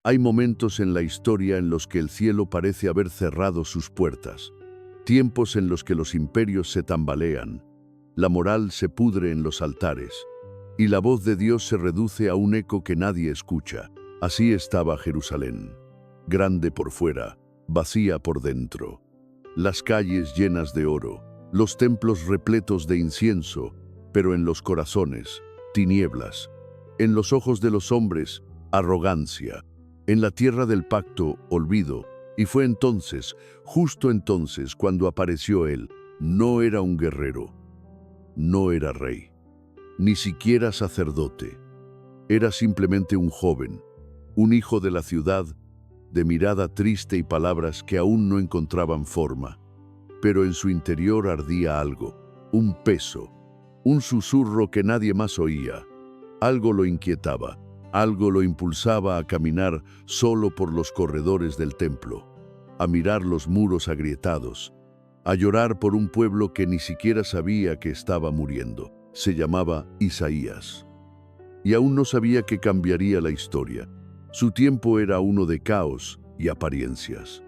Hay momentos en la historia en los que el cielo parece haber cerrado sus puertas, tiempos en los que los imperios se tambalean, la moral se pudre en los altares, y la voz de Dios se reduce a un eco que nadie escucha. Así estaba Jerusalén, grande por fuera, vacía por dentro. Las calles llenas de oro, los templos repletos de incienso, pero en los corazones, tinieblas. En los ojos de los hombres, arrogancia. En la tierra del pacto, olvido. Y fue entonces, justo entonces, cuando apareció él. No era un guerrero, no era rey, ni siquiera sacerdote. Era simplemente un joven, un hijo de la ciudad, de mirada triste y palabras que aún no encontraban forma. Pero en su interior ardía algo, un peso, un susurro que nadie más oía. Algo lo inquietaba, algo lo impulsaba a caminar solo por los corredores del templo, a mirar los muros agrietados, a llorar por un pueblo que ni siquiera sabía que estaba muriendo. Se llamaba Isaías. Y aún no sabía que cambiaría la historia. Su tiempo era uno de caos y apariencias.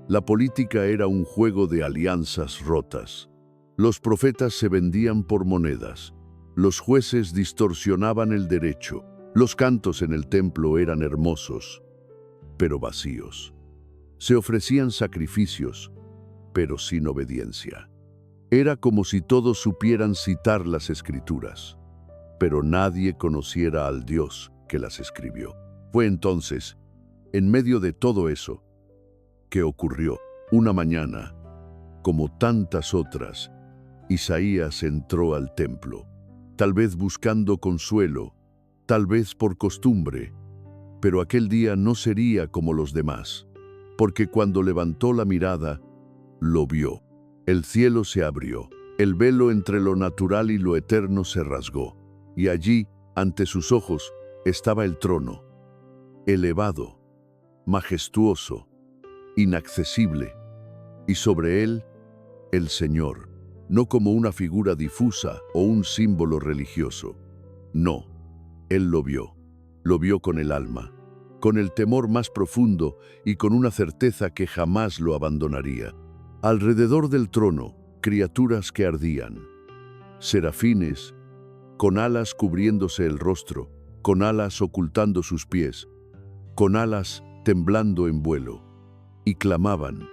La política era un juego de alianzas rotas. Los profetas se vendían por monedas. Los jueces distorsionaban el derecho. Los cantos en el templo eran hermosos, pero vacíos. Se ofrecían sacrificios, pero sin obediencia. Era como si todos supieran citar las escrituras, pero nadie conociera al Dios que las escribió. Fue entonces, en medio de todo eso, que ocurrió. Una mañana, como tantas otras, Isaías entró al templo, tal vez buscando consuelo, tal vez por costumbre, pero aquel día no sería como los demás, porque cuando levantó la mirada, lo vio. El cielo se abrió, el velo entre lo natural y lo eterno se rasgó, y allí, ante sus ojos, estaba el trono, elevado, majestuoso, inaccesible, y sobre él, el Señor, no como una figura difusa o un símbolo religioso. No, él lo vio con el alma, con el temor más profundo y con una certeza que jamás lo abandonaría. Alrededor del trono, criaturas que ardían, serafines, con alas cubriéndose el rostro, con alas ocultando sus pies, con alas temblando en vuelo, y clamaban,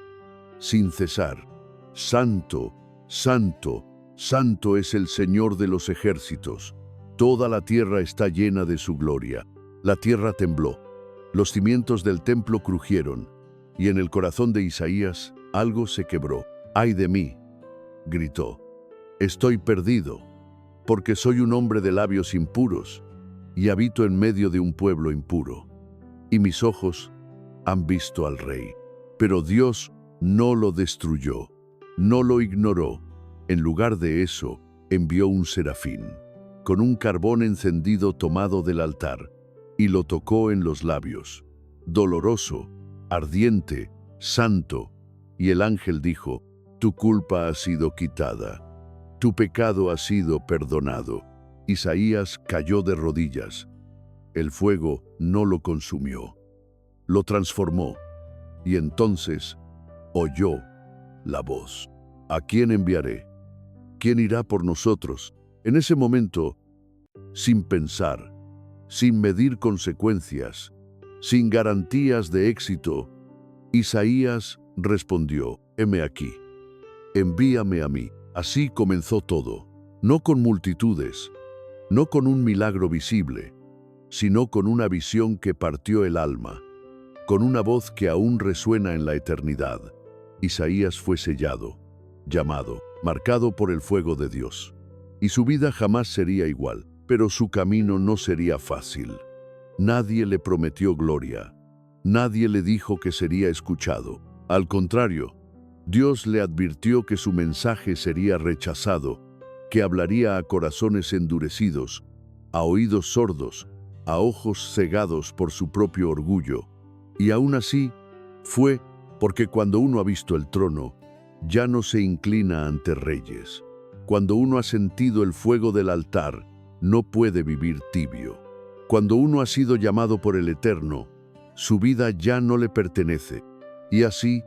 sin cesar, Santo, Santo, Santo es el Señor de los ejércitos. Toda la tierra está llena de su gloria. La tierra tembló, los cimientos del templo crujieron, y en el corazón de Isaías algo se quebró. ¡Ay de mí!, gritó. Estoy perdido, porque soy un hombre de labios impuros, y habito en medio de un pueblo impuro. Y mis ojos han visto al Rey. Pero Dios no lo destruyó, no lo ignoró. En lugar de eso, envió un serafín, con un carbón encendido tomado del altar, y lo tocó en los labios. Doloroso, ardiente, santo. Y el ángel dijo, tu culpa ha sido quitada, tu pecado ha sido perdonado. Isaías cayó de rodillas. El fuego no lo consumió, lo transformó. Y entonces oyó la voz. ¿A quién enviaré? ¿Quién irá por nosotros? En ese momento, sin pensar, sin medir consecuencias, sin garantías de éxito, Isaías respondió, heme aquí, envíame a mí. Así comenzó todo, no con multitudes, no con un milagro visible, sino con una visión que partió el alma, con una voz que aún resuena en la eternidad. Isaías fue sellado, llamado, marcado por el fuego de Dios. Y su vida jamás sería igual, pero su camino no sería fácil. Nadie le prometió gloria, nadie le dijo que sería escuchado. Al contrario, Dios le advirtió que su mensaje sería rechazado, que hablaría a corazones endurecidos, a oídos sordos, a ojos cegados por su propio orgullo. Y aún así, fue porque cuando uno ha visto el trono, ya no se inclina ante reyes. Cuando uno ha sentido el fuego del altar, no puede vivir tibio. Cuando uno ha sido llamado por el Eterno, Su vida ya no le pertenece. Y así,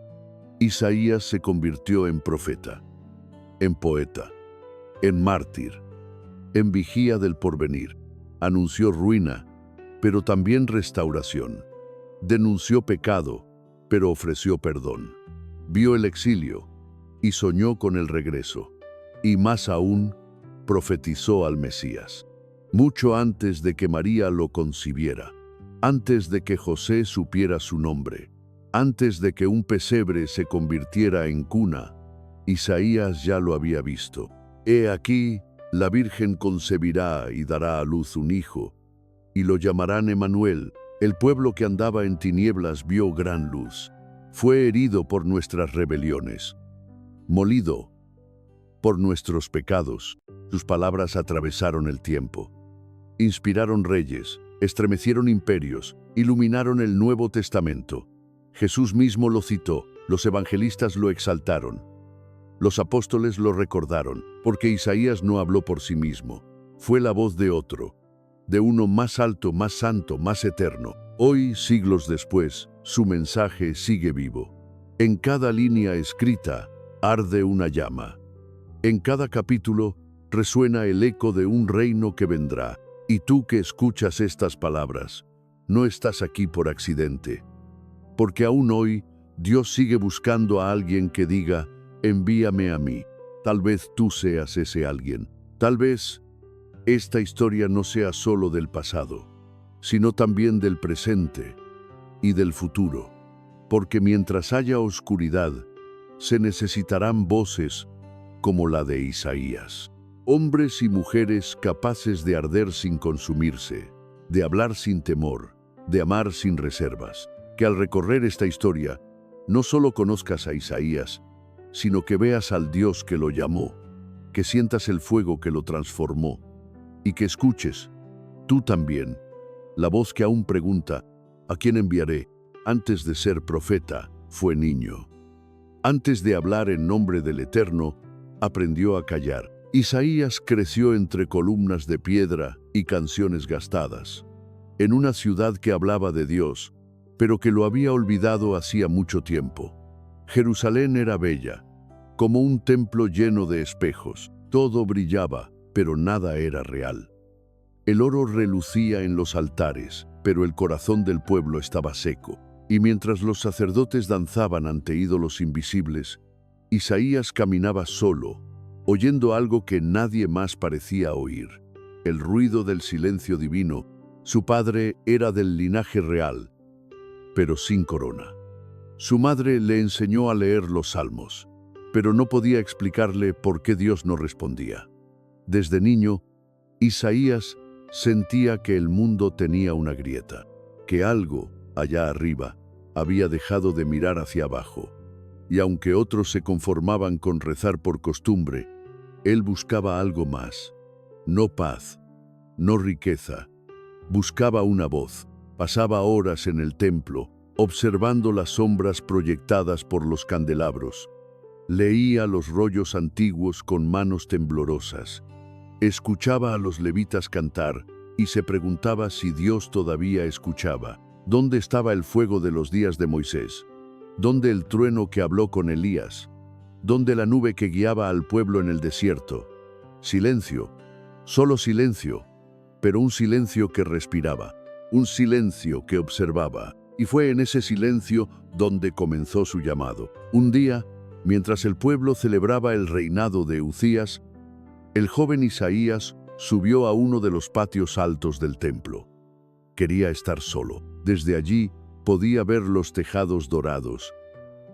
Isaías se convirtió en profeta, en poeta, en mártir, en vigía del porvenir. Anunció ruina, pero también restauración. Denunció pecado, pero ofreció perdón. Vio el exilio y soñó con el regreso. Y más aún, profetizó al Mesías. Mucho antes de que María lo concibiera, antes de que José supiera su nombre, antes de que un pesebre se convirtiera en cuna, Isaías ya lo había visto. He aquí, la Virgen concebirá y dará a luz un hijo, y lo llamarán Emmanuel. El pueblo que andaba en tinieblas vio gran luz. Fue herido por nuestras rebeliones, molido por nuestros pecados. Sus palabras atravesaron el tiempo. Inspiraron reyes, estremecieron imperios, iluminaron el Nuevo Testamento. Jesús mismo lo citó, los evangelistas lo exaltaron. Los apóstoles lo recordaron, porque Isaías no habló por sí mismo. Fue la voz de otro, de uno más alto, más santo, más eterno. Hoy, siglos después, su mensaje sigue vivo. En cada línea escrita arde una llama. En cada capítulo resuena el eco de un reino que vendrá. Y tú que escuchas estas palabras, no estás aquí por accidente. Porque aún hoy, Dios sigue buscando a alguien que diga, envíame a mí. Tal vez tú seas ese alguien. Tal vez esta historia no sea solo del pasado, sino también del presente y del futuro. Porque mientras haya oscuridad, se necesitarán voces como la de Isaías. Hombres y mujeres capaces de arder sin consumirse, de hablar sin temor, de amar sin reservas. Que al recorrer esta historia, no solo conozcas a Isaías, sino que veas al Dios que lo llamó, que sientas el fuego que lo transformó, y que escuches, tú también, la voz que aún pregunta, ¿a quién enviaré? Antes de ser profeta, fue niño. Antes de hablar en nombre del Eterno, aprendió a callar. Isaías creció entre columnas de piedra y canciones gastadas, en una ciudad que hablaba de Dios, pero que lo había olvidado hacía mucho tiempo. Jerusalén era bella, como un templo lleno de espejos. Todo brillaba, pero nada era real. El oro relucía en los altares, pero el corazón del pueblo estaba seco. Y mientras los sacerdotes danzaban ante ídolos invisibles, Isaías caminaba solo, oyendo algo que nadie más parecía oír, el ruido del silencio divino. Su padre era del linaje real, pero sin corona. Su madre le enseñó a leer los salmos, pero no podía explicarle por qué Dios no respondía. Desde niño, Isaías sentía que el mundo tenía una grieta, que algo, allá arriba, había dejado de mirar hacia abajo. Y aunque otros se conformaban con rezar por costumbre, él buscaba algo más. No paz, no riqueza. Buscaba una voz. Pasaba horas en el templo, observando las sombras proyectadas por los candelabros. Leía los rollos antiguos con manos temblorosas. Escuchaba a los levitas cantar y se preguntaba si Dios todavía escuchaba. ¿Dónde estaba el fuego de los días de Moisés? ¿Dónde el trueno que habló con Elías? ¿Dónde la nube que guiaba al pueblo en el desierto? Silencio, solo silencio, pero un silencio que respiraba, un silencio que observaba. Y fue en ese silencio donde comenzó su llamado. Un día, mientras el pueblo celebraba el reinado de Uzías, el joven Isaías subió a uno de los patios altos del templo. Quería estar solo. Desde allí podía ver los tejados dorados,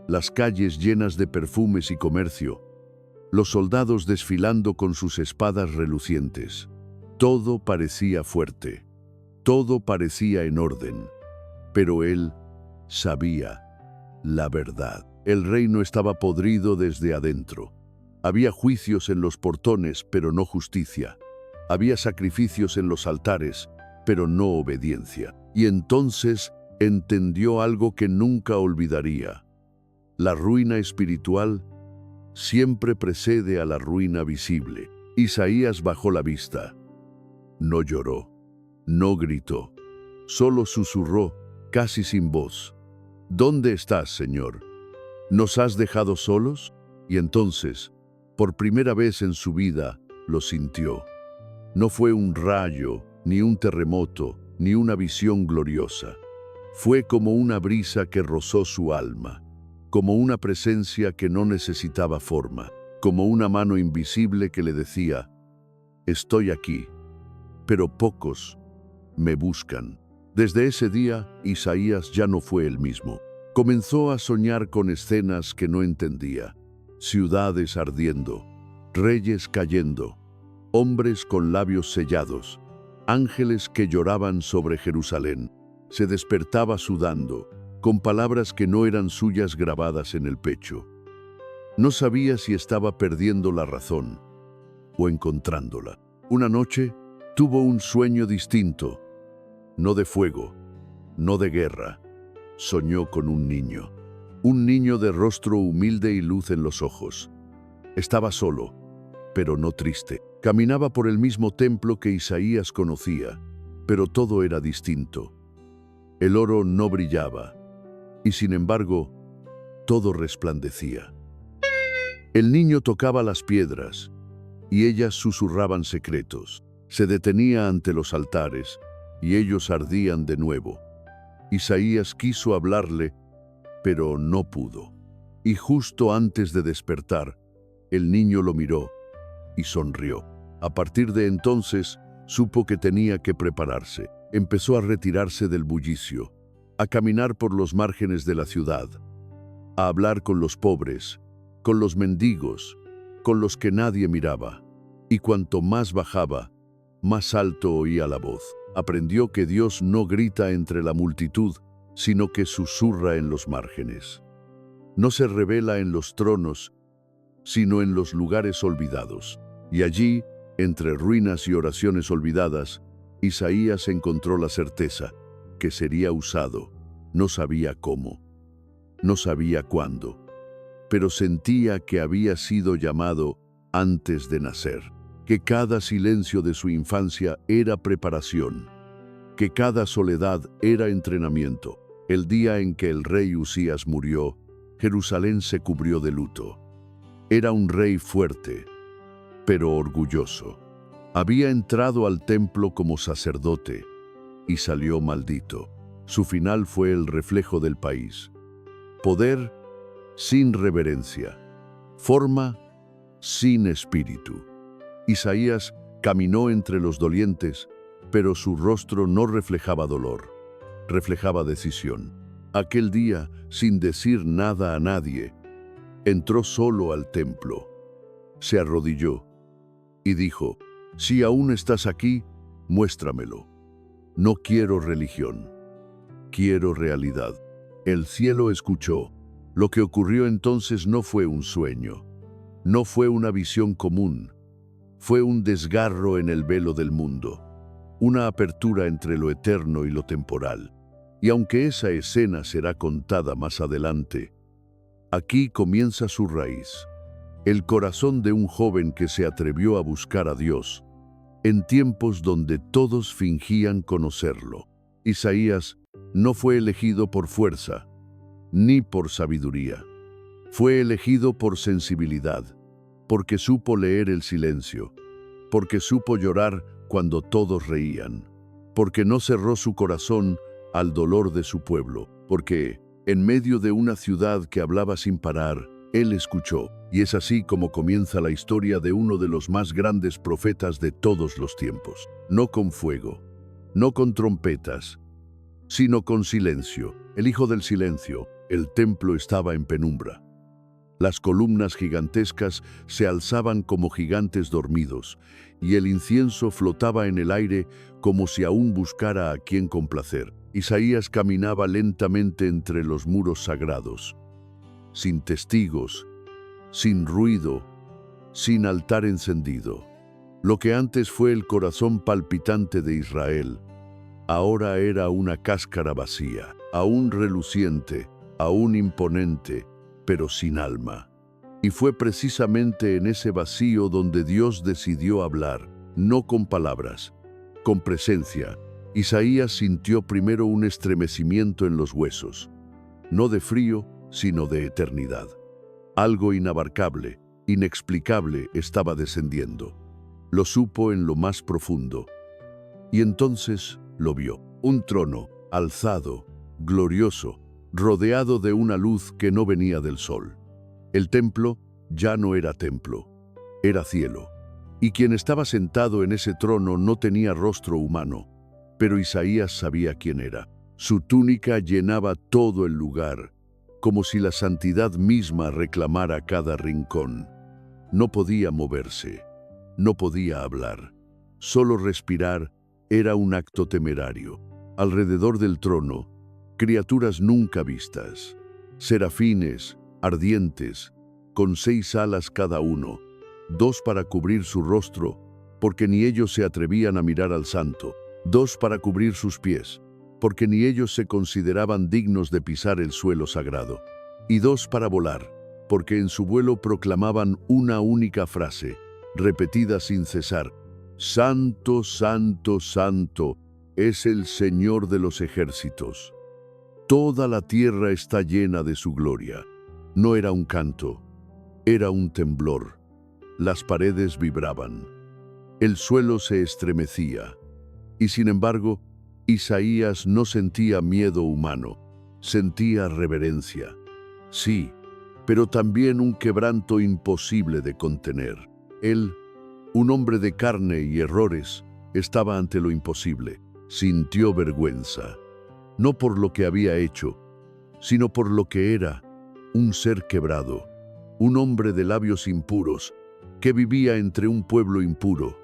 las calles llenas de perfumes y comercio, los soldados desfilando con sus espadas relucientes. Todo parecía fuerte, todo parecía en orden, pero él sabía la verdad. El reino estaba podrido desde adentro. Había juicios en los portones, pero no justicia. Había sacrificios en los altares, pero no obediencia. Y entonces entendió algo que nunca olvidaría. La ruina espiritual siempre precede a la ruina visible. Isaías bajó la vista. No lloró, no gritó, solo susurró, casi sin voz. ¿Dónde estás, Señor? ¿Nos has dejado solos? Y entonces, por primera vez en su vida, lo sintió. No fue un rayo, ni un terremoto, ni una visión gloriosa. Fue como una brisa que rozó su alma, como una presencia que no necesitaba forma, como una mano invisible que le decía: estoy aquí, pero pocos me buscan. Desde ese día, Isaías ya no fue el mismo. Comenzó a soñar con escenas que no entendía: ciudades ardiendo, reyes cayendo, hombres con labios sellados, ángeles que lloraban sobre Jerusalén. Se despertaba sudando, con palabras que no eran suyas grabadas en el pecho. No sabía si estaba perdiendo la razón o encontrándola. Una noche tuvo un sueño distinto, no de fuego, no de guerra. Soñó con un niño de rostro humilde y luz en los ojos. Estaba solo, pero no triste. Caminaba por el mismo templo que Isaías conocía, pero todo era distinto. El oro no brillaba, y sin embargo, todo resplandecía. El niño tocaba las piedras, y ellas susurraban secretos. Se detenía ante los altares, y ellos ardían de nuevo. Isaías quiso hablarle, pero no pudo. Y justo antes de despertar, el niño lo miró y sonrió. A partir de entonces, supo que tenía que prepararse. Empezó a retirarse del bullicio, a caminar por los márgenes de la ciudad, a hablar con los pobres, con los mendigos, con los que nadie miraba. Y cuanto más bajaba, más alto oía la voz. Aprendió que Dios no grita entre la multitud, sino que susurra en los márgenes. No se revela en los tronos, sino en los lugares olvidados. Y allí, entre ruinas y oraciones olvidadas, Isaías encontró la certeza que sería usado. No sabía cómo, no sabía cuándo, pero sentía que había sido llamado antes de nacer, que cada silencio de su infancia era preparación, que cada soledad era entrenamiento. El día en que el rey Usías murió, Jerusalén se cubrió de luto. Era un rey fuerte, pero orgulloso. Había entrado al templo como sacerdote y salió maldito. Su final fue el reflejo del país. Poder sin reverencia, forma sin espíritu. Isaías caminó entre los dolientes, pero su rostro no reflejaba dolor, reflejaba decisión. Aquel día, sin decir nada a nadie, entró solo al templo. Se arrodilló y dijo: si aún estás aquí, muéstramelo. No quiero religión, quiero realidad. El cielo escuchó. Lo que ocurrió entonces no fue un sueño, no fue una visión común, fue un desgarro en el velo del mundo, una apertura entre lo eterno y lo temporal. Y aunque esa escena será contada más adelante, aquí comienza su raíz. El corazón de un joven que se atrevió a buscar a Dios en tiempos donde todos fingían conocerlo. Isaías no fue elegido por fuerza, ni por sabiduría. Fue elegido por sensibilidad, porque supo leer el silencio, porque supo llorar cuando todos reían, porque no cerró su corazón al dolor de su pueblo, porque en medio de una ciudad que hablaba sin parar, él escuchó. Y es así como comienza la historia de uno de los más grandes profetas de todos los tiempos. No con fuego, no con trompetas, sino con silencio. El hijo del silencio. El templo estaba en penumbra. Las columnas gigantescas se alzaban como gigantes dormidos, y el incienso flotaba en el aire como si aún buscara a quien complacer. Isaías caminaba lentamente entre los muros sagrados, sin testigos, sin ruido, sin altar encendido. Lo que antes fue el corazón palpitante de Israel, ahora era una cáscara vacía, aún reluciente, aún imponente, pero sin alma. Y fue precisamente en ese vacío donde Dios decidió hablar, no con palabras, con presencia, Isaías sintió primero un estremecimiento en los huesos, no de frío, sino de eternidad. Algo inabarcable, inexplicable estaba descendiendo. Lo supo en lo más profundo. Y entonces lo vio. Un trono, alzado, glorioso, rodeado de una luz que no venía del sol. El templo ya no era templo, era cielo. Y quien estaba sentado en ese trono no tenía rostro humano, pero Isaías sabía quién era. Su túnica llenaba todo el lugar, como si la santidad misma reclamara cada rincón. No podía moverse, no podía hablar. Solo respirar era un acto temerario. Alrededor del trono, criaturas nunca vistas, serafines, ardientes, con 6 alas cada uno, 2 para cubrir su rostro, porque ni ellos se atrevían a mirar al santo, 2 para cubrir sus pies, porque ni ellos se consideraban dignos de pisar el suelo sagrado, y 2 para volar, porque en su vuelo proclamaban una única frase, repetida sin cesar: Santo, santo, santo, es el Señor de los ejércitos. Toda la tierra está llena de su gloria. No era un canto, era un temblor. Las paredes vibraban. El suelo se estremecía. Y sin embargo, Isaías no sentía miedo humano, sentía reverencia. Sí, pero también un quebranto imposible de contener. Él, un hombre de carne y errores, estaba ante lo imposible. Sintió vergüenza, no por lo que había hecho, sino por lo que era, un ser quebrado, un hombre de labios impuros, que vivía entre un pueblo impuro.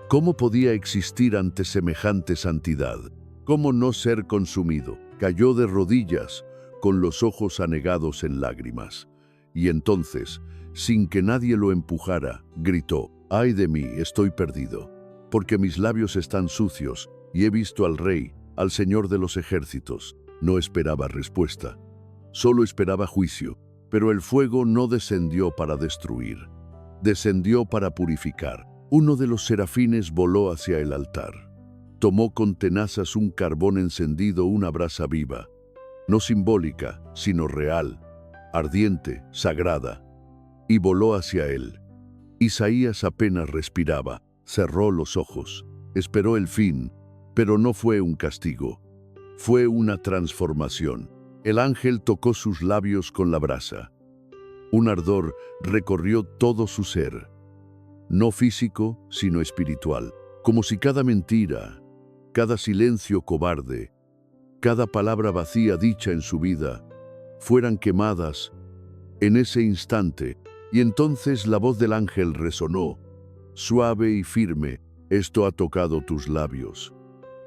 ¿Cómo podía existir ante semejante santidad? ¿Cómo no ser consumido? Cayó de rodillas, con los ojos anegados en lágrimas. Y entonces, sin que nadie lo empujara, gritó: «¡Ay de mí, estoy perdido! Porque mis labios están sucios, y he visto al Rey, al Señor de los ejércitos». No esperaba respuesta, solo esperaba juicio, pero el fuego no descendió para destruir, descendió para purificar. Uno de los serafines voló hacia el altar. Tomó con tenazas un carbón encendido, una brasa viva, no simbólica, sino real, ardiente, sagrada, y voló hacia él. Isaías apenas respiraba, cerró los ojos, esperó el fin, pero no fue un castigo, fue una transformación. El ángel tocó sus labios con la brasa. Un ardor recorrió todo su ser, no físico, sino espiritual, como si cada mentira, cada silencio cobarde, cada palabra vacía dicha en su vida, fueran quemadas en ese instante. Y entonces la voz del ángel resonó, suave y firme: «Esto ha tocado tus labios.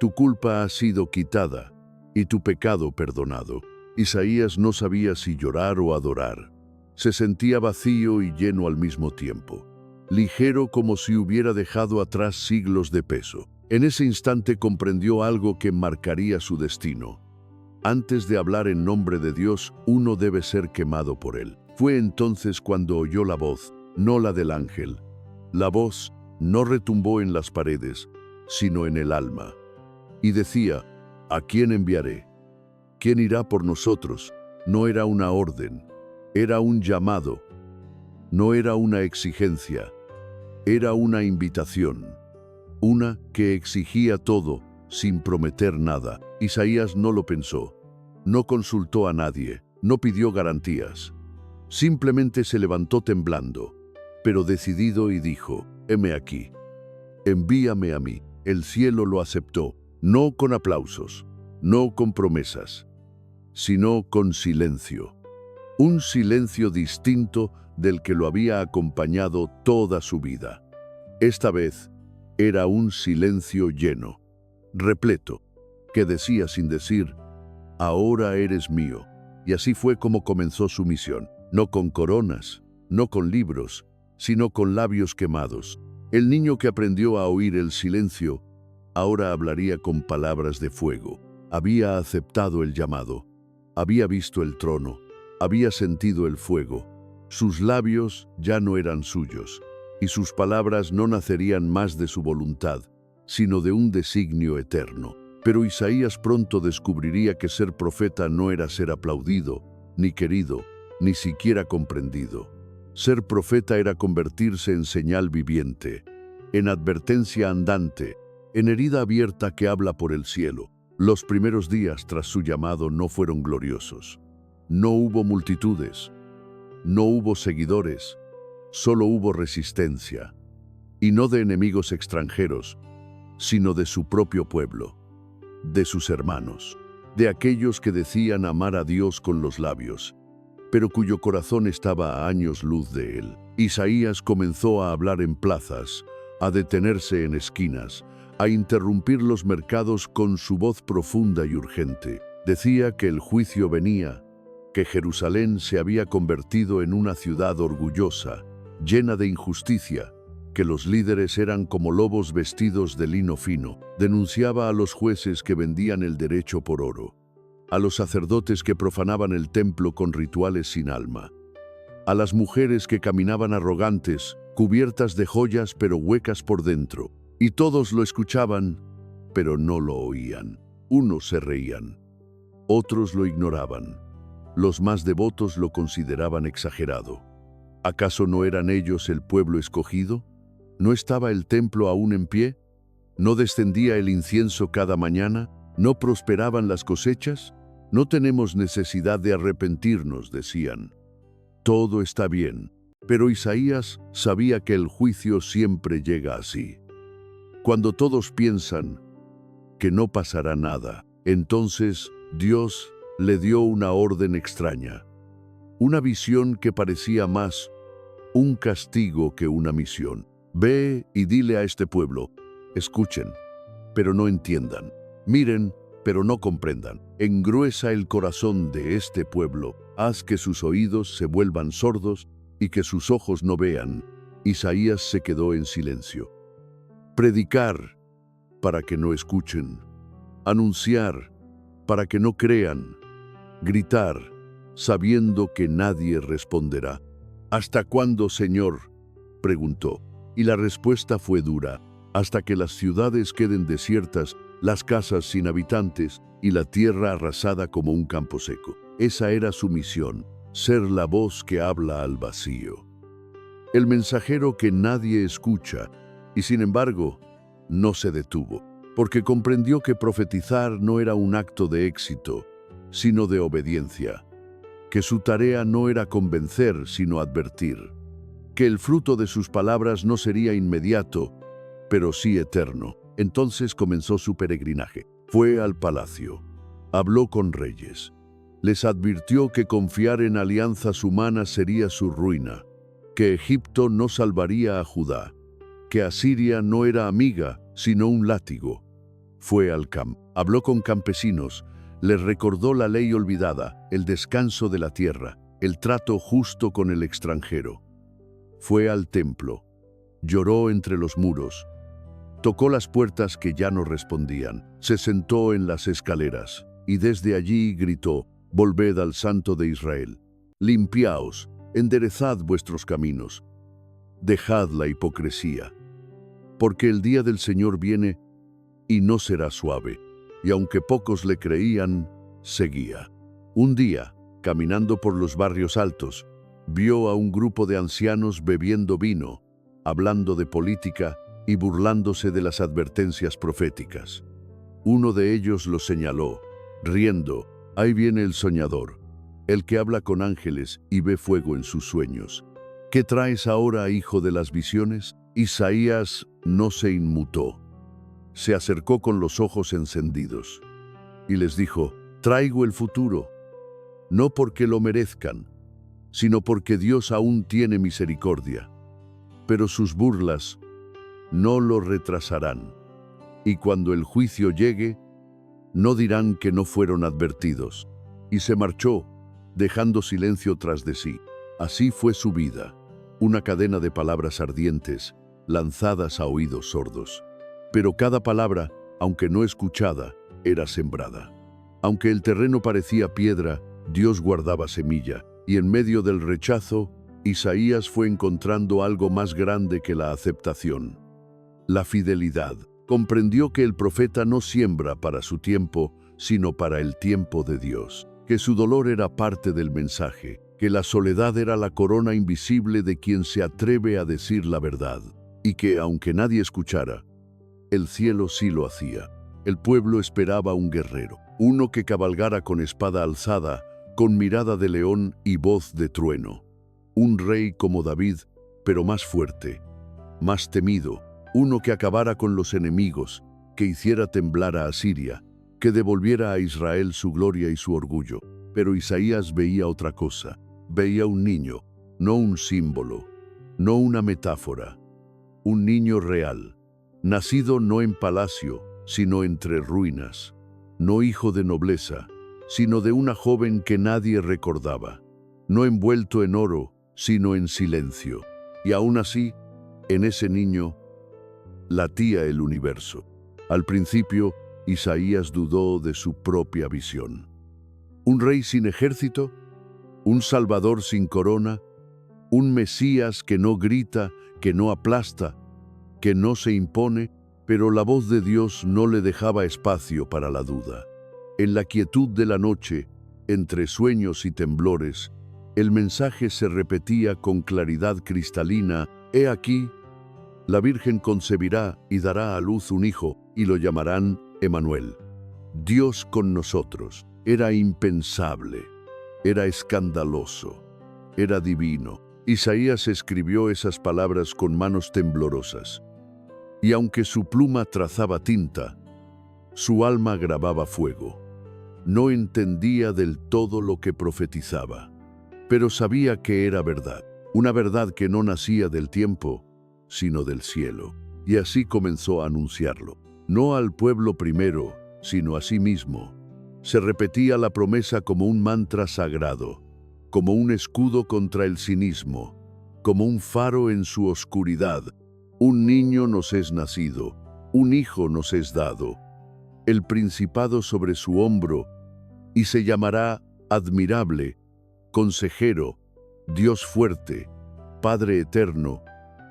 Tu culpa ha sido quitada y tu pecado perdonado». Isaías no sabía si llorar o adorar. Se sentía vacío y lleno al mismo tiempo, ligero como si hubiera dejado atrás siglos de peso. En ese instante comprendió algo que marcaría su destino. Antes de hablar en nombre de Dios, uno debe ser quemado por él. Fue entonces cuando oyó la voz, no la del ángel. La voz no retumbó en las paredes, sino en el alma. Y decía: «¿A quién enviaré? ¿Quién irá por nosotros?». No era una orden, era un llamado. No era una exigencia, era una invitación. Una que exigía todo, sin prometer nada. Isaías no lo pensó, no consultó a nadie, no pidió garantías. Simplemente se levantó temblando, pero decidido, y dijo: «Heme aquí, envíame a mí». El cielo lo aceptó, no con aplausos, no con promesas, sino con silencio. Un silencio distinto del que lo había acompañado toda su vida. Esta vez era un silencio lleno, repleto, que decía sin decir: «Ahora eres mío». Y así fue como comenzó su misión, no con coronas, no con libros, sino con labios quemados. El niño que aprendió a oír el silencio, ahora hablaría con palabras de fuego. Había aceptado el llamado, había visto el trono, había sentido el fuego. Sus labios ya no eran suyos, y sus palabras no nacerían más de su voluntad, sino de un designio eterno. Pero Isaías pronto descubriría que ser profeta no era ser aplaudido, ni querido, ni siquiera comprendido. Ser profeta era convertirse en señal viviente, en advertencia andante, en herida abierta que habla por el cielo. Los primeros días tras su llamado no fueron gloriosos. No hubo multitudes, no hubo seguidores, solo hubo resistencia, y no de enemigos extranjeros, sino de su propio pueblo, de sus hermanos, de aquellos que decían amar a Dios con los labios, pero cuyo corazón estaba a años luz de él. Isaías comenzó a hablar en plazas, a detenerse en esquinas, a interrumpir los mercados con su voz profunda y urgente. Decía que el juicio venía, que Jerusalén se había convertido en una ciudad orgullosa, llena de injusticia, que los líderes eran como lobos vestidos de lino fino. Denunciaba a los jueces que vendían el derecho por oro, a los sacerdotes que profanaban el templo con rituales sin alma, a las mujeres que caminaban arrogantes, cubiertas de joyas pero huecas por dentro. Y todos lo escuchaban, pero no lo oían. Unos se reían, otros lo ignoraban. Los más devotos lo consideraban exagerado. ¿Acaso no eran ellos el pueblo escogido? ¿No estaba el templo aún en pie? ¿No descendía el incienso cada mañana? ¿No prosperaban las cosechas? No tenemos necesidad de arrepentirnos, decían. Todo está bien. Pero Isaías sabía que el juicio siempre llega así. Cuando todos piensan que no pasará nada, entonces Dios le dio una orden extraña, una visión que parecía más un castigo que una misión. Ve y dile a este pueblo, escuchen, pero no entiendan, miren, pero no comprendan. Engruesa el corazón de este pueblo, haz que sus oídos se vuelvan sordos y que sus ojos no vean. Isaías se quedó en silencio. Predicar para que no escuchen, anunciar para que no crean, gritar sabiendo que nadie responderá. ¿Hasta cuándo, Señor?, preguntó, y la respuesta fue dura: hasta que las ciudades queden desiertas, las casas sin habitantes y la tierra arrasada como un campo seco. Esa era su misión, ser la voz que habla al vacío, el mensajero que nadie escucha. Y sin embargo, no se detuvo, porque comprendió que profetizar no era un acto de éxito, sino de obediencia, que su tarea no era convencer, sino advertir, que el fruto de sus palabras no sería inmediato, pero sí eterno. Entonces comenzó su peregrinaje. Fue al palacio, habló con reyes, les advirtió que confiar en alianzas humanas sería su ruina, que Egipto no salvaría a Judá, que Asiria no era amiga, sino un látigo. Fue al campo, habló con campesinos, les recordó la ley olvidada, el descanso de la tierra, el trato justo con el extranjero. Fue al templo, lloró entre los muros, tocó las puertas que ya no respondían, se sentó en las escaleras y desde allí gritó: volved al Santo de Israel, limpiaos, enderezad vuestros caminos, dejad la hipocresía. Porque el día del Señor viene y no será suave. Y aunque pocos le creían, seguía. Un día, caminando por los barrios altos, vio a un grupo de ancianos bebiendo vino, hablando de política y burlándose de las advertencias proféticas. Uno de ellos lo señaló, riendo: ahí viene el soñador, el que habla con ángeles y ve fuego en sus sueños. ¿Qué traes ahora, hijo de las visiones? Isaías no se inmutó. Se acercó con los ojos encendidos y les dijo: traigo el futuro, no porque lo merezcan, sino porque Dios aún tiene misericordia. Pero sus burlas no lo retrasarán, y cuando el juicio llegue, no dirán que no fueron advertidos. Y se marchó, dejando silencio tras de sí. Así fue su vida, una cadena de palabras ardientes, lanzadas a oídos sordos. Pero cada palabra, aunque no escuchada, era sembrada. Aunque el terreno parecía piedra, Dios guardaba semilla, y en medio del rechazo, Isaías fue encontrando algo más grande que la aceptación: la fidelidad. comprendió que el profeta no siembra para su tiempo, sino para el tiempo de Dios, que su dolor era parte del mensaje, que la soledad era la corona invisible de quien se atreve a decir la verdad, y que, aunque nadie escuchara, el cielo sí lo hacía. El pueblo esperaba un guerrero, uno que cabalgara con espada alzada, con mirada de león y voz de trueno. Un rey como David, pero más fuerte, más temido, uno que acabara con los enemigos, que hiciera temblar a Asiria, que devolviera a Israel su gloria y su orgullo. Pero Isaías veía otra cosa. Veía un niño, no un símbolo, no una metáfora, un niño real, nacido no en palacio, sino entre ruinas, no hijo de nobleza, sino de una joven que nadie recordaba, no envuelto en oro, sino en silencio. Y aún así, en ese niño, latía el universo. Al principio, Isaías dudó de su propia visión. ¿Un rey sin ejército? ¿Un salvador sin corona? ¿Un Mesías que no grita, que no aplasta, que no se impone? Pero la voz de Dios no le dejaba espacio para la duda. En la quietud de la noche, entre sueños y temblores, el mensaje se repetía con claridad cristalina: «He aquí, la Virgen concebirá y dará a luz un hijo, y lo llamarán Emanuel». Dios con nosotros. Era impensable, era escandaloso, era divino. Isaías escribió esas palabras con manos temblorosas. Y aunque su pluma trazaba tinta, su alma grababa fuego. No entendía del todo lo que profetizaba, pero sabía que era verdad, una verdad que no nacía del tiempo, sino del cielo. Y así comenzó a anunciarlo, no al pueblo primero, sino a sí mismo. Se repetía la promesa como un mantra sagrado, como un escudo contra el cinismo, como un faro en su oscuridad. Un niño nos es nacido, un hijo nos es dado, el principado sobre su hombro, y se llamará Admirable, Consejero, Dios fuerte, Padre eterno,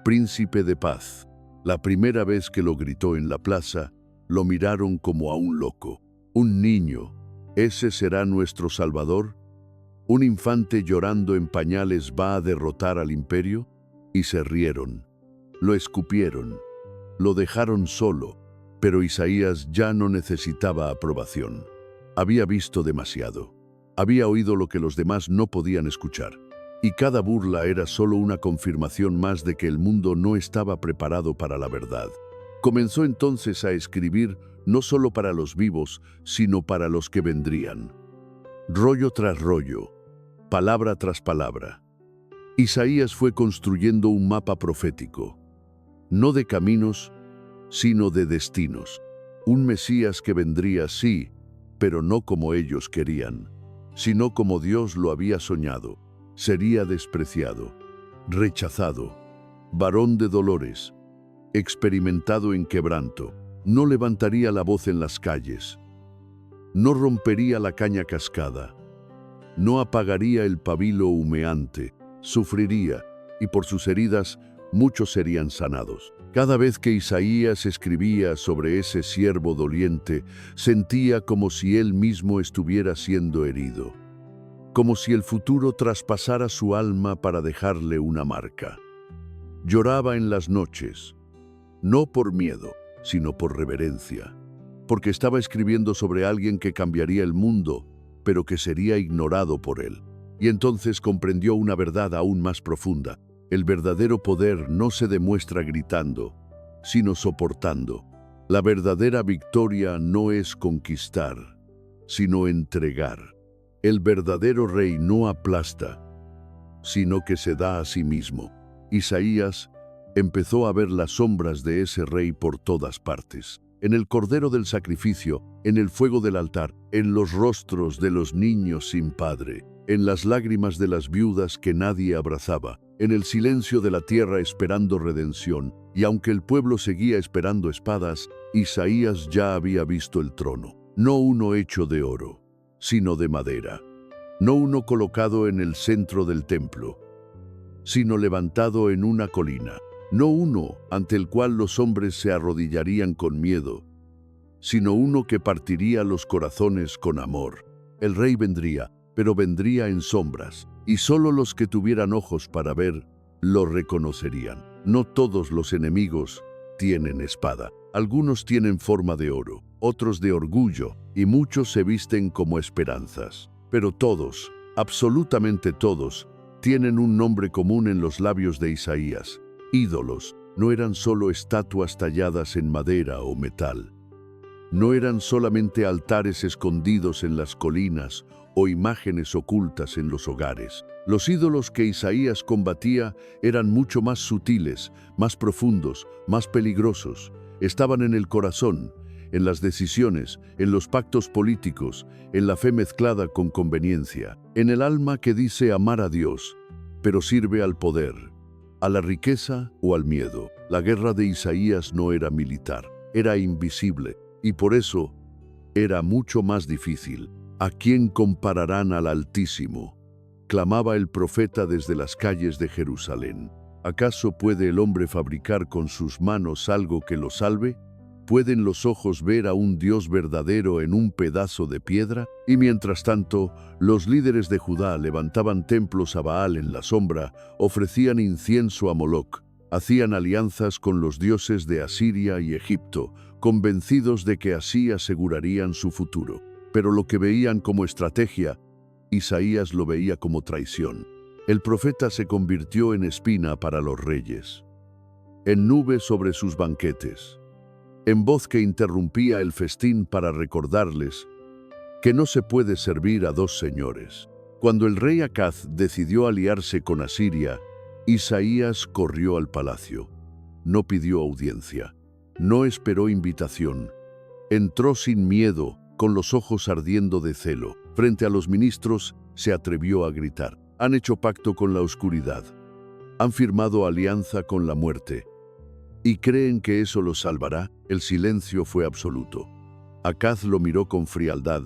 Príncipe de paz. La primera vez que lo gritó en la plaza, lo miraron como a un loco. Un niño, ¿ese será nuestro Salvador? ¿Un infante llorando en pañales va a derrotar al imperio? Y se rieron, lo escupieron, lo dejaron solo. Pero Isaías ya no necesitaba aprobación. Había visto demasiado. Había oído lo que los demás no podían escuchar. Y cada burla era solo una confirmación más de que el mundo no estaba preparado para la verdad. Comenzó entonces a escribir no solo para los vivos, sino para los que vendrían. Rollo tras rollo, palabra tras palabra. Isaías fue construyendo un mapa profético, no de caminos, sino de destinos. Un Mesías que vendría, sí, pero no como ellos querían, sino como Dios lo había soñado. Sería despreciado, rechazado, varón de dolores, experimentado en quebranto. No levantaría la voz en las calles, no rompería la caña cascada, no apagaría el pabilo humeante, sufriría, y por sus heridas muchos serían sanados. Cada vez que Isaías escribía sobre ese siervo doliente, sentía como si él mismo estuviera siendo herido, como si el futuro traspasara su alma para dejarle una marca. Lloraba en las noches, no por miedo, sino por reverencia, porque estaba escribiendo sobre alguien que cambiaría el mundo, pero que sería ignorado por él. Y entonces comprendió una verdad aún más profunda. El verdadero poder no se demuestra gritando, sino soportando. La verdadera victoria no es conquistar, sino entregar. El verdadero rey no aplasta, sino que se da a sí mismo. Isaías empezó a ver las sombras de ese rey por todas partes. En el cordero del sacrificio, en el fuego del altar, en los rostros de los niños sin padre, en las lágrimas de las viudas que nadie abrazaba, en el silencio de la tierra esperando redención. Y aunque el pueblo seguía esperando espadas, Isaías ya había visto el trono, no uno hecho de oro, sino de madera, no uno colocado en el centro del templo, sino levantado en una colina. no uno ante el cual los hombres se arrodillarían con miedo, sino uno que partiría los corazones con amor. El rey vendría, pero vendría en sombras, y solo los que tuvieran ojos para ver lo reconocerían. No todos los enemigos tienen espada. Algunos tienen forma de oro, otros de orgullo, y muchos se visten como esperanzas. Pero todos, absolutamente todos, tienen un nombre común en los labios de Isaías. Ídolos. No eran solo estatuas talladas en madera o metal. No eran solamente altares escondidos en las colinas o imágenes ocultas en los hogares. Los ídolos que Isaías combatía eran mucho más sutiles, más profundos, más peligrosos. Estaban en el corazón, en las decisiones, en los pactos políticos, en la fe mezclada con conveniencia, en el alma que dice amar a Dios, pero sirve al poder, a la riqueza o al miedo. La guerra de Isaías no era militar, era invisible, y por eso era mucho más difícil. ¿A quién compararán al Altísimo?, clamaba el profeta desde las calles de Jerusalén. ¿Acaso puede el hombre fabricar con sus manos algo que lo salve? ¿Pueden los ojos ver a un Dios verdadero en un pedazo de piedra? Y mientras tanto, los líderes de Judá levantaban templos a Baal en la sombra, ofrecían incienso a Moloc, hacían alianzas con los dioses de Asiria y Egipto, convencidos de que así asegurarían su futuro. Pero lo que veían como estrategia, Isaías lo veía como traición. El profeta se convirtió en espina para los reyes, en nube sobre sus banquetes, en voz que interrumpía el festín para recordarles que no se puede servir a dos señores. Cuando el rey Acaz decidió aliarse con Asiria, Isaías corrió al palacio. No pidió audiencia, no esperó invitación. Entró sin miedo, con los ojos ardiendo de celo. Frente a los ministros, se atrevió a gritar: han hecho pacto con la oscuridad, han firmado alianza con la muerte, ¿y creen que eso los salvará? El silencio fue absoluto. Acaz lo miró con frialdad,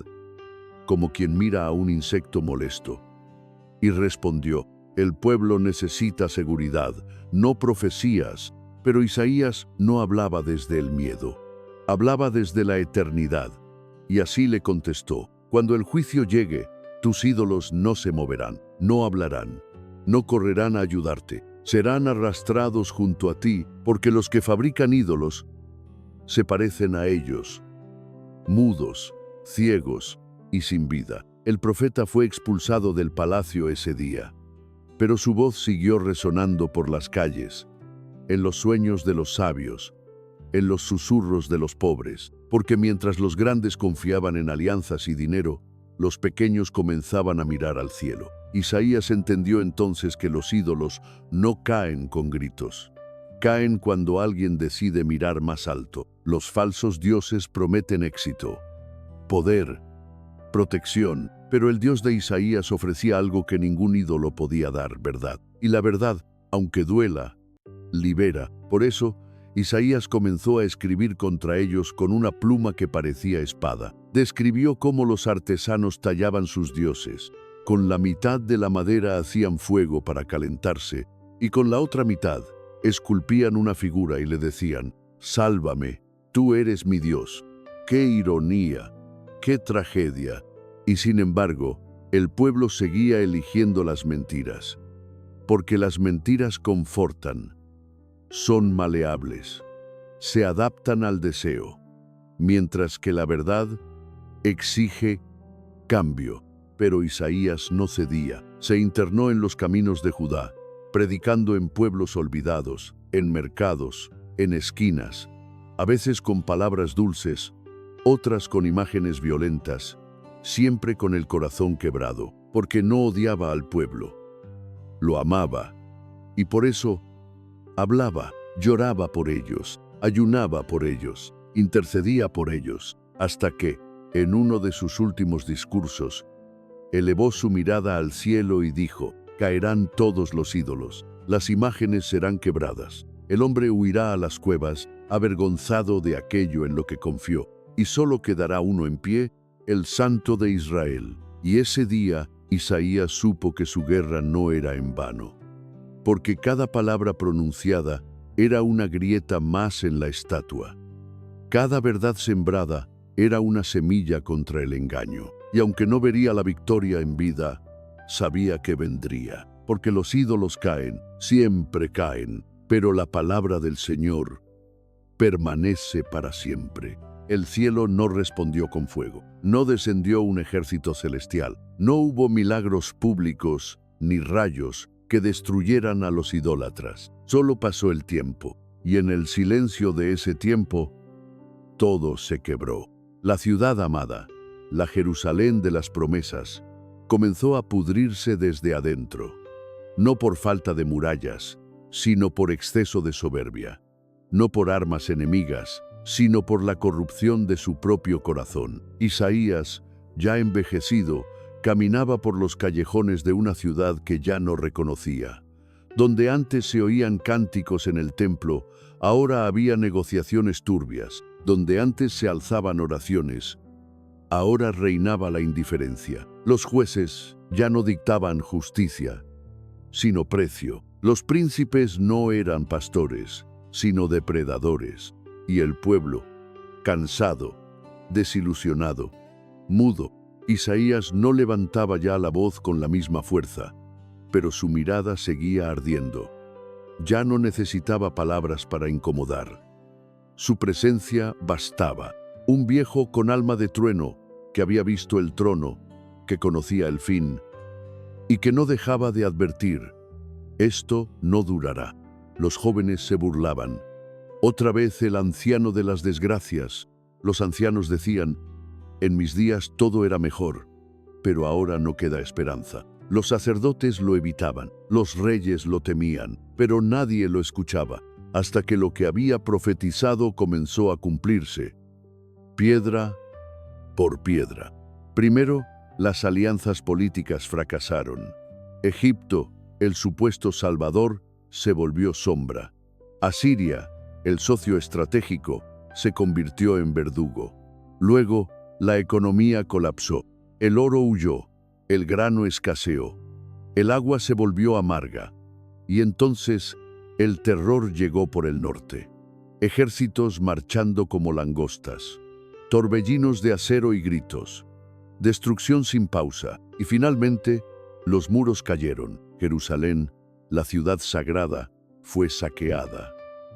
como quien mira a un insecto molesto, y respondió: el pueblo necesita seguridad, no profecías. Pero Isaías no hablaba desde el miedo, hablaba desde la eternidad. Y así le contestó: cuando el juicio llegue, tus ídolos no se moverán, no hablarán, no correrán a ayudarte, serán arrastrados junto a ti, porque los que fabrican ídolos se parecen a ellos, mudos, ciegos y sin vida. El profeta fue expulsado del palacio ese día, pero su voz siguió resonando por las calles, en los sueños de los sabios, en los susurros de los pobres, porque mientras los grandes confiaban en alianzas y dinero, los pequeños comenzaban a mirar al cielo. Isaías entendió entonces que los ídolos no caen con gritos. Caen cuando alguien decide mirar más alto. Los falsos dioses prometen éxito, poder, protección, pero el Dios de Isaías ofrecía algo que ningún ídolo podía dar: verdad. Y la verdad, aunque duela, libera. Por eso, Isaías comenzó a escribir contra ellos con una pluma que parecía espada. Describió cómo los artesanos tallaban sus dioses. Con la mitad de la madera hacían fuego para calentarse, y con la otra mitad esculpían una figura y le decían: sálvame, tú eres mi Dios. ¡Qué ironía! ¡Qué tragedia! Y sin embargo, el pueblo seguía eligiendo las mentiras, porque las mentiras confortan, son maleables, se adaptan al deseo, mientras que la verdad exige cambio. Pero Isaías no cedía. Se internó en los caminos de Judá, predicando en pueblos olvidados, en mercados, en esquinas, a veces con palabras dulces, otras con imágenes violentas, siempre con el corazón quebrado, porque no odiaba al pueblo, lo amaba, y por eso hablaba, lloraba por ellos, ayunaba por ellos, intercedía por ellos, hasta que, en uno de sus últimos discursos, elevó su mirada al cielo y dijo: caerán todos los ídolos, las imágenes serán quebradas, el hombre huirá a las cuevas, avergonzado de aquello en lo que confió, y solo quedará uno en pie, el Santo de Israel. Y ese día Isaías supo que su guerra no era en vano, porque cada palabra pronunciada era una grieta más en la estatua. Cada verdad sembrada era una semilla contra el engaño. Y aunque no vería la victoria en vida, sabía que vendría. Porque los ídolos caen, siempre caen, pero la palabra del Señor permanece para siempre. El cielo no respondió con fuego, no descendió un ejército celestial, no hubo milagros públicos ni rayos que destruyeran a los idólatras. Solo pasó el tiempo, y en el silencio de ese tiempo, todo se quebró. La ciudad amada, la Jerusalén de las promesas, comenzó a pudrirse desde adentro, no por falta de murallas, sino por exceso de soberbia, no por armas enemigas, sino por la corrupción de su propio corazón. Isaías, ya envejecido, caminaba por los callejones de una ciudad que ya no reconocía. Donde antes se oían cánticos en el templo, ahora había negociaciones turbias. Donde antes se alzaban oraciones, ahora reinaba la indiferencia. Los jueces ya no dictaban justicia, sino precio. Los príncipes no eran pastores, sino depredadores. Y el pueblo, cansado, desilusionado, mudo. Isaías no levantaba ya la voz con la misma fuerza, pero su mirada seguía ardiendo. Ya no necesitaba palabras para incomodar. Su presencia bastaba. Un viejo con alma de trueno, que había visto el trono, que conocía el fin, y que no dejaba de advertir: esto no durará. Los jóvenes se burlaban. Otra vez el anciano de las desgracias. Los ancianos decían: en mis días todo era mejor, pero ahora no queda esperanza. Los sacerdotes lo evitaban, los reyes lo temían, pero nadie lo escuchaba, hasta que lo que había profetizado comenzó a cumplirse, piedra por piedra. Primero, las alianzas políticas fracasaron. Egipto, el supuesto salvador, se volvió sombra. Asiria, el socio estratégico, se convirtió en verdugo. Luego, la economía colapsó. El oro huyó, el grano escaseó, el agua se volvió amarga. Y entonces, el terror llegó por el norte. Ejércitos marchando como langostas, torbellinos de acero y gritos, destrucción sin pausa. Y finalmente, los muros cayeron. Jerusalén, la ciudad sagrada, fue saqueada.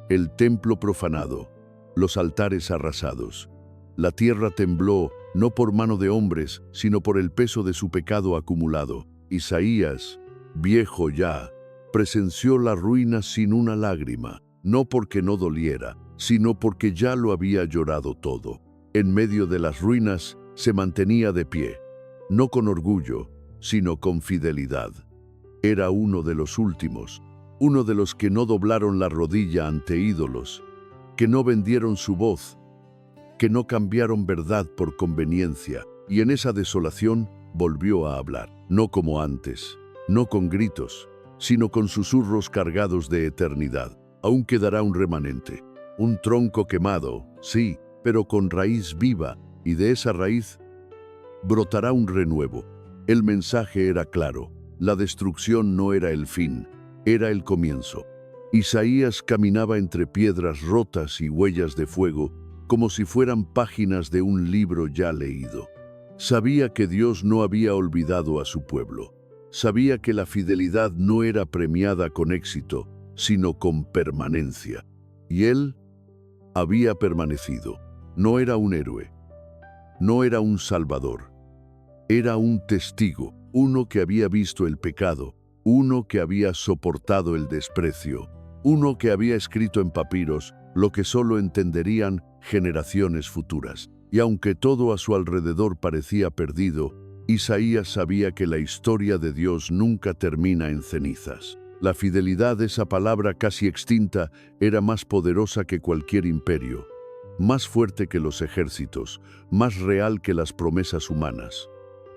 El templo profanado, los altares arrasados. La tierra tembló, no por mano de hombres, sino por el peso de su pecado acumulado. Isaías, viejo ya, presenció la ruina sin una lágrima, no porque no doliera, sino porque ya lo había llorado todo. En medio de las ruinas se mantenía de pie, no con orgullo, sino con fidelidad. Era uno de los últimos, uno de los que no doblaron la rodilla ante ídolos, que no vendieron su voz, que no cambiaron verdad por conveniencia, y en esa desolación volvió a hablar, no como antes, no con gritos, sino con susurros cargados de eternidad. Aún quedará un remanente, un tronco quemado, sí, pero con raíz viva, y de esa raíz brotará un renuevo. El mensaje era claro, la destrucción no era el fin, era el comienzo. Isaías caminaba entre piedras rotas y huellas de fuego, como si fueran páginas de un libro ya leído. Sabía que Dios no había olvidado a su pueblo. Sabía que la fidelidad no era premiada con éxito, sino con permanencia. Y él había permanecido. No era un héroe, no era un salvador. Era un testigo, uno que había visto el pecado, uno que había soportado el desprecio, uno que había escrito en papiros lo que solo entenderían generaciones futuras. Y aunque todo a su alrededor parecía perdido, Isaías sabía que la historia de Dios nunca termina en cenizas. La fidelidad de esa palabra casi extinta era más poderosa que cualquier imperio, más fuerte que los ejércitos, más real que las promesas humanas.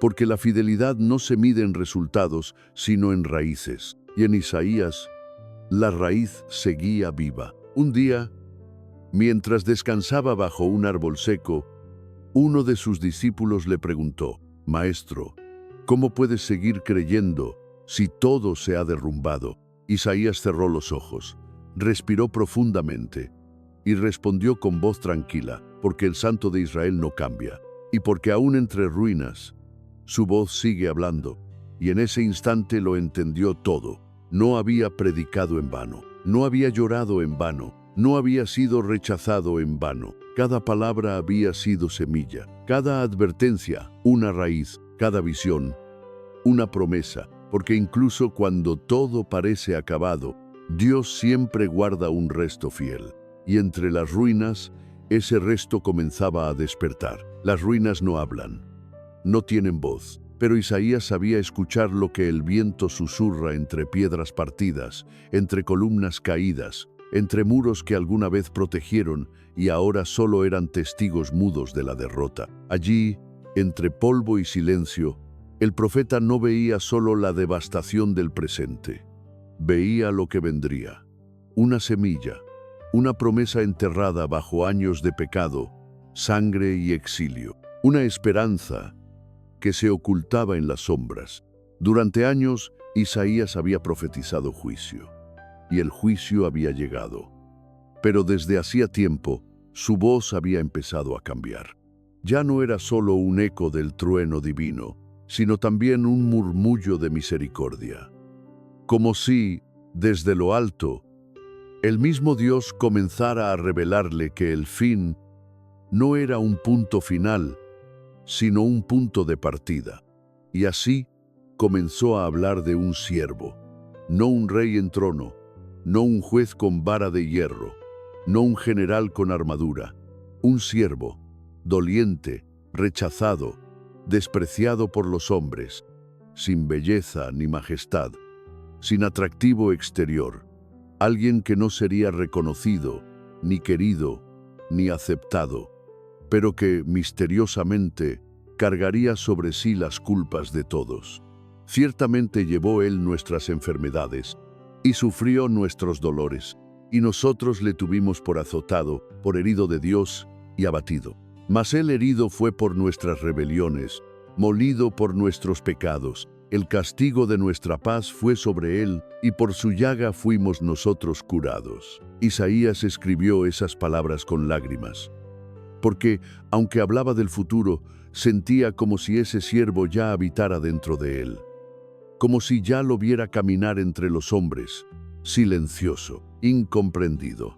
Porque la fidelidad no se mide en resultados, sino en raíces. Y en Isaías, la raíz seguía viva. Un día, mientras descansaba bajo un árbol seco, uno de sus discípulos le preguntó: «Maestro, ¿cómo puedes seguir creyendo si todo se ha derrumbado?» Isaías cerró los ojos. respiró profundamente y respondió con voz tranquila, porque el Santo de Israel no cambia, y porque aún entre ruinas, su voz sigue hablando. Y en ese instante lo entendió todo. No había predicado en vano, no había llorado en vano, no había sido rechazado en vano. Cada palabra había sido semilla, cada advertencia, una raíz, cada visión, una promesa, porque incluso cuando todo parece acabado, Dios siempre guarda un resto fiel. Y entre las ruinas, ese resto comenzaba a despertar. Las ruinas no hablan, no tienen voz, pero Isaías sabía escuchar lo que el viento susurra entre piedras partidas, entre columnas caídas, entre muros que alguna vez protegieron y ahora solo eran testigos mudos de la derrota. Allí, entre polvo y silencio, el profeta no veía solo la devastación del presente, veía lo que vendría, una semilla, una promesa enterrada bajo años de pecado, sangre y exilio, una esperanza que se ocultaba en las sombras. Durante años, Isaías había profetizado juicio, y el juicio había llegado. Pero desde hacía tiempo, su voz había empezado a cambiar. Ya no era solo un eco del trueno divino, sino también un murmullo de misericordia. Como si, desde lo alto, el mismo Dios comenzara a revelarle que el fin no era un punto final, sino un punto de partida. Y así comenzó a hablar de un siervo, no un rey en trono, no un juez con vara de hierro, no un general con armadura, un siervo, doliente, rechazado, despreciado por los hombres, sin belleza ni majestad, sin atractivo exterior, alguien que no sería reconocido, ni querido, ni aceptado, pero que misteriosamente cargaría sobre sí las culpas de todos. Ciertamente llevó él nuestras enfermedades y sufrió nuestros dolores, y nosotros le tuvimos por azotado, por herido de Dios y abatido. Mas él herido fue por nuestras rebeliones, molido por nuestros pecados. El castigo de nuestra paz fue sobre él, y por su llaga fuimos nosotros curados. Isaías escribió esas palabras con lágrimas, porque, aunque hablaba del futuro, sentía como si ese siervo ya habitara dentro de él, como si ya lo viera caminar entre los hombres, silencioso, incomprendido,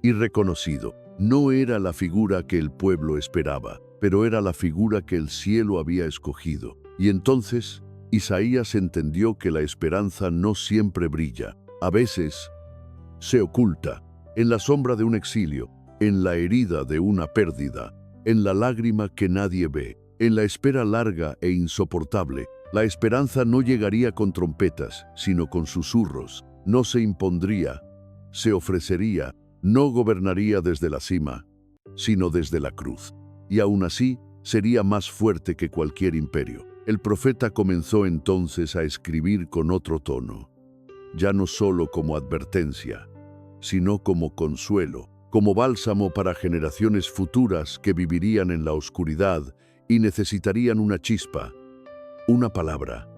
irreconocido. No era la figura que el pueblo esperaba, pero era la figura que el cielo había escogido. Y entonces, Isaías entendió que la esperanza no siempre brilla. A veces, se oculta en la sombra de un exilio, en la herida de una pérdida, en la lágrima que nadie ve, en la espera larga e insoportable. La esperanza no llegaría con trompetas, sino con susurros. No se impondría, se ofrecería, no gobernaría desde la cima, sino desde la cruz. Y aún así, sería más fuerte que cualquier imperio. El profeta comenzó entonces a escribir con otro tono, ya no solo como advertencia, sino como consuelo, como bálsamo para generaciones futuras que vivirían en la oscuridad y necesitarían una chispa, una palabra,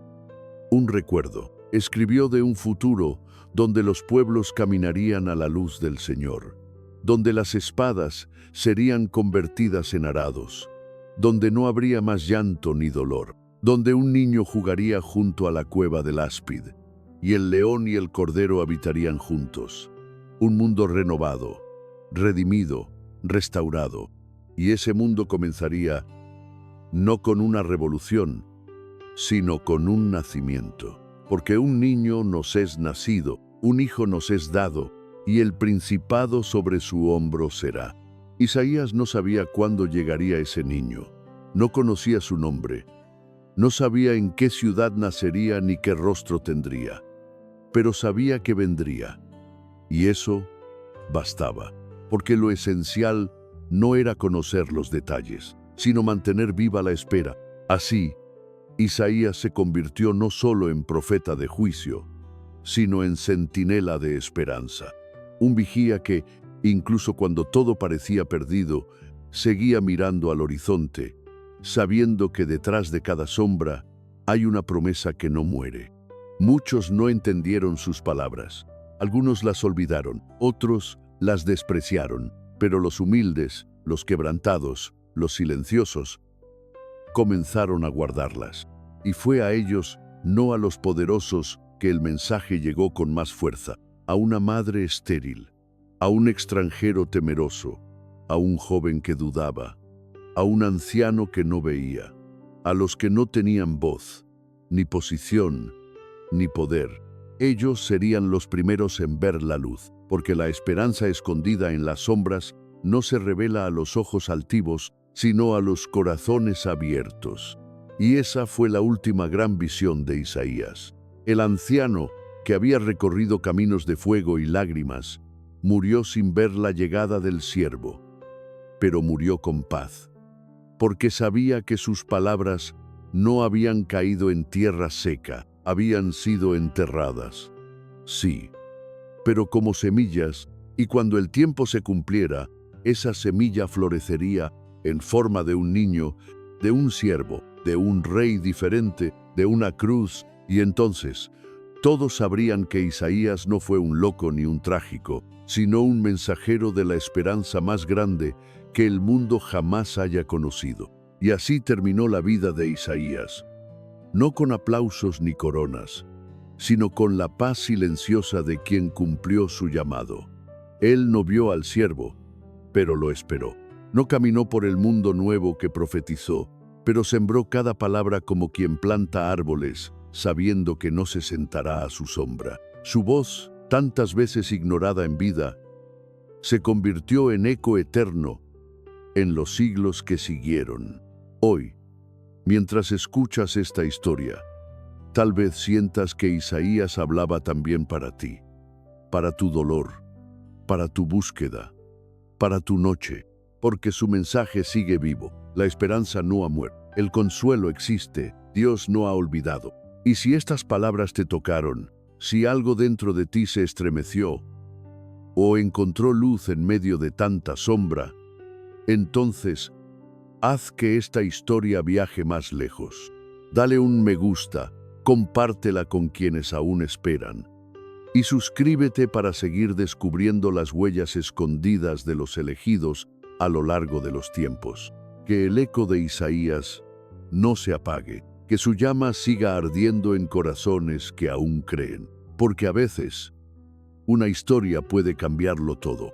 un recuerdo. Escribió de un futuro donde los pueblos caminarían a la luz del Señor, donde las espadas serían convertidas en arados, donde no habría más llanto ni dolor, donde un niño jugaría junto a la cueva del áspid, y el león y el cordero habitarían juntos. Un mundo renovado, redimido, restaurado, y ese mundo comenzaría no con una revolución, sino con un nacimiento. Porque un niño nos es nacido, un hijo nos es dado, y el principado sobre su hombro será. Isaías no sabía cuándo llegaría ese niño, no conocía su nombre, no sabía en qué ciudad nacería ni qué rostro tendría, pero sabía que vendría, y eso bastaba, porque lo esencial no era conocer los detalles, sino mantener viva la espera. Así, Isaías se convirtió no solo en profeta de juicio, sino en centinela de esperanza. Un vigía que, incluso cuando todo parecía perdido, seguía mirando al horizonte, sabiendo que detrás de cada sombra hay una promesa que no muere. Muchos no entendieron sus palabras, Algunos las olvidaron, otros las despreciaron, pero los humildes, los quebrantados, los silenciosos, comenzaron a guardarlas. Y fue a ellos, no a los poderosos, que el mensaje llegó con más fuerza, a una madre estéril, a un extranjero temeroso, a un joven que dudaba, a un anciano que no veía, a los que no tenían voz, ni posición, ni poder. Ellos serían los primeros en ver la luz, porque la esperanza escondida en las sombras no se revela a los ojos altivos, sino a los corazones abiertos. Y esa fue la última gran visión de Isaías. El anciano, que había recorrido caminos de fuego y lágrimas, murió sin ver la llegada del siervo, pero murió con paz, porque sabía que sus palabras no habían caído en tierra seca, habían sido enterradas. Sí, pero como semillas, y cuando el tiempo se cumpliera, esa semilla florecería en forma de un niño, de un siervo, de un rey diferente, de una cruz, y entonces todos sabrían que Isaías no fue un loco ni un trágico, sino un mensajero de la esperanza más grande que el mundo jamás haya conocido. Y así terminó la vida de Isaías, no con aplausos ni coronas, sino con la paz silenciosa de quien cumplió su llamado. Él no vio al siervo, pero lo esperó. No caminó por el mundo nuevo que profetizó, pero sembró cada palabra como quien planta árboles, sabiendo que no se sentará a su sombra. Su voz, tantas veces ignorada en vida, se convirtió en eco eterno en los siglos que siguieron. Hoy, mientras escuchas esta historia, tal vez sientas que Isaías hablaba también para ti, para tu dolor, para tu búsqueda, para tu noche, porque su mensaje sigue vivo. La esperanza no ha muerto, el consuelo existe, Dios no ha olvidado. Y si estas palabras te tocaron, si algo dentro de ti se estremeció o encontró luz en medio de tanta sombra, entonces haz que esta historia viaje más lejos. Dale un me gusta, compártela con quienes aún esperan y suscríbete para seguir descubriendo las huellas escondidas de los elegidos a lo largo de los tiempos. Que el eco de Isaías no se apague, que su llama siga ardiendo en corazones que aún creen, porque a veces una historia puede cambiarlo todo.